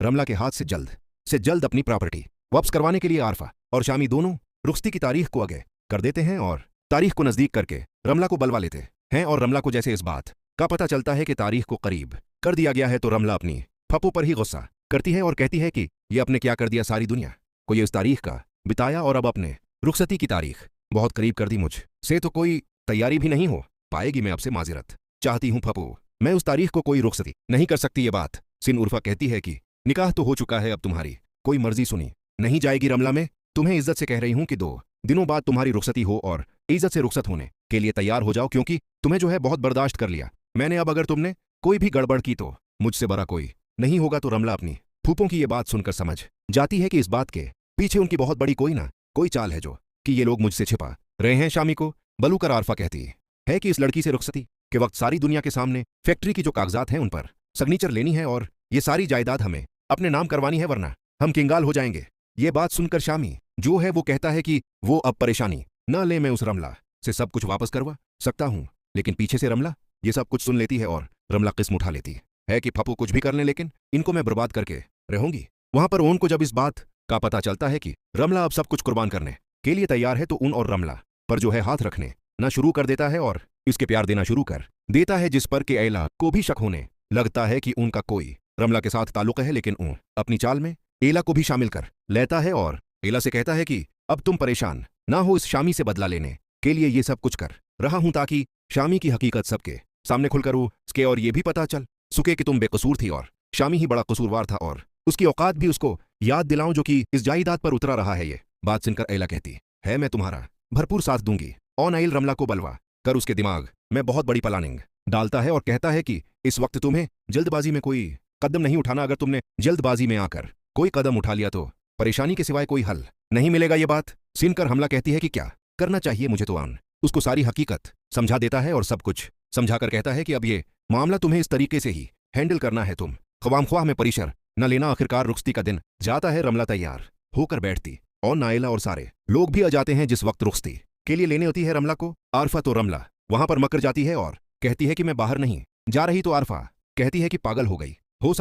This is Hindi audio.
रमला के हाथ से जल्द अपनी प्रॉपर्टी वापस करवाने के लिए आरफा और शामी दोनों रुखसती की तारीख को आगे कर देते हैं और तारीख को नजदीक करके रमला को बुलवा लेते हैं। और रमला को जैसे इस बात का पता चलता है कि तारीख को करीब कर दिया गया है तो रमला अपनी फप्पू पर ही गुस्सा करती है और कहती है कि ये अपने क्या कर दिया, सारी दुनिया को ये इस तारीख का बिताया और अब अपने रुखसती की तारीख बहुत करीब कर दी, मुझ से तो कोई तैयारी भी नहीं हो पाएगी। मैं आपसे माजरत चाहती हूँ फप्पू, मैं उस तारीख को कोई रुखसती नहीं कर सकती। ये बात सिन उर्फा कहती है कि निकाह तो हो चुका है, अब तुम्हारी कोई मर्जी सुनी नहीं जाएगी। रमला, मैं तुम्हें इज्जत से कह रही हूँ कि 2 दिनों बाद तुम्हारी रुखसती हो और इज्जत से रुखसत होने के लिए तैयार हो जाओ, क्योंकि तुम्हें जो है बहुत बर्दाश्त कर लिया मैंने। अब अगर तुमने कोई भी गड़बड़ की तो मुझसे बड़ा कोई नहीं होगा। तो रमला अपनी फूफों की ये बात सुनकर समझ जाती है कि इस बात के पीछे उनकी बहुत बड़ी कोई चाल है जो कि ये लोग मुझसे छिपा रहे हैं। शामी को बलूकर आरफा कहती है कि इस लड़की से रुखसती के वक्त सारी दुनिया के सामने फैक्ट्री की जो कागजात हैं उन पर सिग्नेचर लेनी है और ये सारी जायदाद हमें अपने नाम करवानी है, वरना हम किंगाल हो जाएंगे। ये बात सुनकर शामी जो है वो कहता है कि वो अब परेशानी न ले, मैं उस रमला से सब कुछ वापस करवा सकता हूँ। लेकिन पीछे से रमला ये सब कुछ सुन लेती है और रमला किस्म उठा लेती है कि फप्पू कुछ भी कर ले लेकिन इनको मैं बर्बाद करके रहूंगी। वहां पर ओन को जब इस बात का पता चलता है कि रमला अब सब कुछ कुर्बान करने के लिए तैयार है तो उन और रमला पर जो है हाथ रखने ना शुरू कर देता है और इसके प्यार देना शुरू कर देता है, जिस पर कि एला को भी शक होने लगता है कि उनका कोई रमला के साथ ताल्लुक है। लेकिन ऊन अपनी चाल में एला को भी शामिल कर लेता है और एला से कहता है कि अब तुम परेशान ना हो, इस शामी से बदला लेने के लिए ये सब कुछ कर रहा हूं ताकि शामी की हकीकत सबके सामने खुलकर उसके और ये भी पता चल सके कि तुम बेकसूर थी और शामी ही बड़ा कसूरवार था और उसकी औकात भी उसको याद दिलाऊं जो कि इस जायदाद पर उतरा रहा है। ये बात सुनकर एला कहती है मैं तुम्हारा भरपूर साथ दूंगी। और नाइल रमला को बलवा कर उसके दिमाग में बहुत बड़ी प्लानिंग डालता है और कहता है कि इस वक्त तुम्हें जल्दबाजी में कोई कदम नहीं उठाना। अगर तुमने जल्दबाजी में आकर कोई कदम उठा लिया तो परेशानी के सिवाय कोई हल नहीं मिलेगा। ये बात सुनकर हमला कहती है कि क्या करना चाहिए मुझे। तो आन उसको सारी हकीकत समझा देता है और सब कुछ समझाकर कहता है कि अब ये मामला तुम्हें इस तरीके से ही हैंडल करना है, तुम ख्वामख्वाह में परिशर न लेना। आखिरकार रुखसती का दिन जाता है, रमला तैयार होकर बैठती और नाइला और सारे लोग भी आ जाते हैं जिस वक्त रुखसती के लिए लेने होती है रमला को आरफा। तो रमला वहां पर मकर जाती है और कहती है कि मैं बाहर नहीं जा रही। तो आरफा कहती है कि पागल हो गई हो, सारे